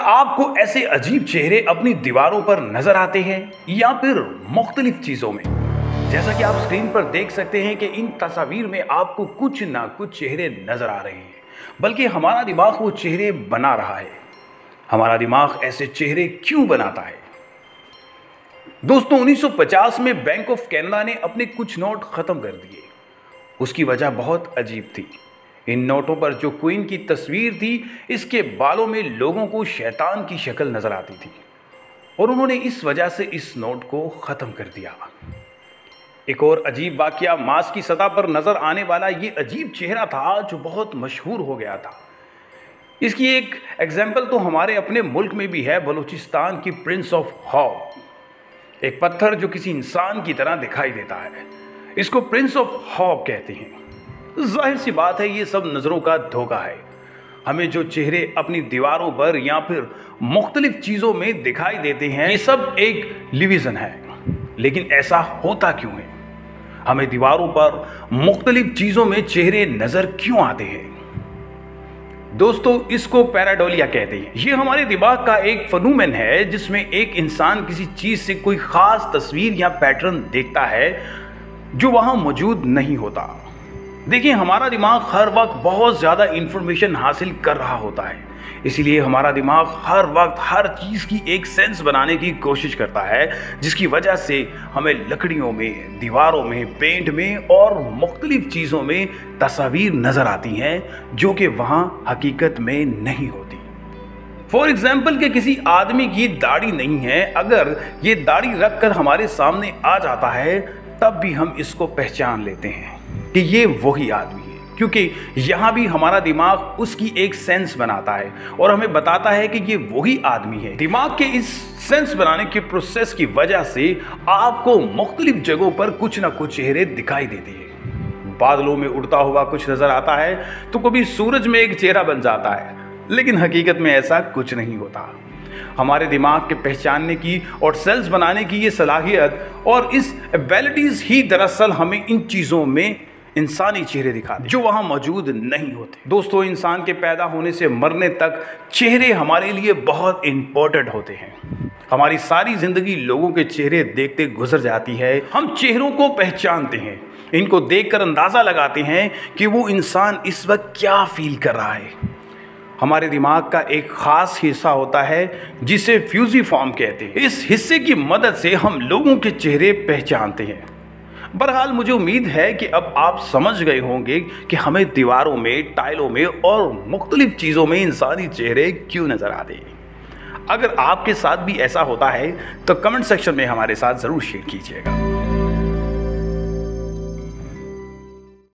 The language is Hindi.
आपको ऐसे अजीब चेहरे अपनी दीवारों पर नजर आते हैं या फिर मुख्तलिफ चीजों में? जैसा कि आप स्क्रीन पर देख सकते हैं कि इन तस्वीर में आपको कुछ ना कुछ चेहरे नजर आ रहे हैं, बल्कि हमारा दिमाग वो चेहरे बना रहा है। हमारा दिमाग ऐसे चेहरे क्यों बनाता है? दोस्तों, 1950 में बैंक ऑफ कनाडा ने अपने कुछ नोट खत्म कर दिए। उसकी वजह बहुत अजीब थी। इन नोटों पर जो क्वीन की तस्वीर थी, इसके बालों में लोगों को शैतान की शक्ल नजर आती थी और उन्होंने इस वजह से इस नोट को ख़त्म कर दिया। एक और अजीब वाकया मार्स की सतह पर नजर आने वाला ये अजीब चेहरा था जो बहुत मशहूर हो गया था। इसकी एक एग्जाम्पल तो हमारे अपने मुल्क में भी है, बलूचिस्तान की प्रिंस ऑफ हॉब। एक पत्थर जो किसी इंसान की तरह दिखाई देता है, इसको प्रिंस ऑफ हॉब कहते हैं। जाहिर सी बात है, ये सब नज़रों का धोखा है। हमें जो चेहरे अपनी दीवारों पर या फिर मुख्तलिफ चीज़ों में दिखाई देते हैं, ये सब एक इल्यूजन है। लेकिन ऐसा होता क्यों है? हमें दीवारों पर मुख्तलिफ चीज़ों में चेहरे नज़र क्यों आते हैं? दोस्तों, इसको पैराडोलिया कहते हैं। ये हमारे दिमाग का एक फनूमेन है जिसमें एक इंसान किसी चीज़ से कोई ख़ास तस्वीर या पैटर्न देखता है जो वहाँ मौजूद नहीं होता। देखिए, हमारा दिमाग हर वक्त बहुत ज़्यादा इंफॉर्मेशन हासिल कर रहा होता है, इसीलिए हमारा दिमाग हर वक्त हर चीज़ की एक सेंस बनाने की कोशिश करता है, जिसकी वजह से हमें लकड़ियों में, दीवारों में, पेंट में और मुख्तलिफ चीज़ों में तस्वीर नज़र आती हैं जो कि वहाँ हकीकत में नहीं होती। फॉर एग्जाम्पल कि किसी आदमी की दाढ़ी नहीं है, अगर ये दाढ़ी रख कर हमारे सामने आ जाता है तब भी हम इसको पहचान लेते हैं कि ये वही आदमी है, क्योंकि यहाँ भी हमारा दिमाग उसकी एक सेंस बनाता है और हमें बताता है कि ये वही आदमी है। दिमाग के इस सेंस बनाने के प्रोसेस की वजह से आपको मुख्तलिफ जगहों पर कुछ ना कुछ चेहरे दिखाई देते हैं। बादलों में उड़ता हुआ कुछ नजर आता है तो कभी सूरज में एक चेहरा बन जाता है, लेकिन हकीकत में ऐसा कुछ नहीं होता। हमारे दिमाग के पहचानने की और सेल्स बनाने की ये सलाहियत और इस एबिलिटीज ही दरअसल हमें इन चीज़ों में इंसानी चेहरे दिखाते जो वहाँ मौजूद नहीं होते। दोस्तों, इंसान के पैदा होने से मरने तक चेहरे हमारे लिए बहुत इम्पोर्टेंट होते हैं। हमारी सारी ज़िंदगी लोगों के चेहरे देखते गुजर जाती है। हम चेहरों को पहचानते हैं, इनको देखकर अंदाज़ा लगाते हैं कि वो इंसान इस वक्त क्या फील कर रहा है। हमारे दिमाग का एक ख़ास हिस्सा होता है जिसे फ्यूजिफॉर्म कहते हैं। इस हिस्से की मदद से हम लोगों के चेहरे पहचानते हैं। बहरहाल, मुझे उम्मीद है कि अब आप समझ गए होंगे कि हमें दीवारों में, टाइलों में और मुख्तलिफ चीज़ों में इंसानी चेहरे क्यों नज़र आते हैं। अगर आपके साथ भी ऐसा होता है तो कमेंट सेक्शन में हमारे साथ ज़रूर शेयर कीजिएगा।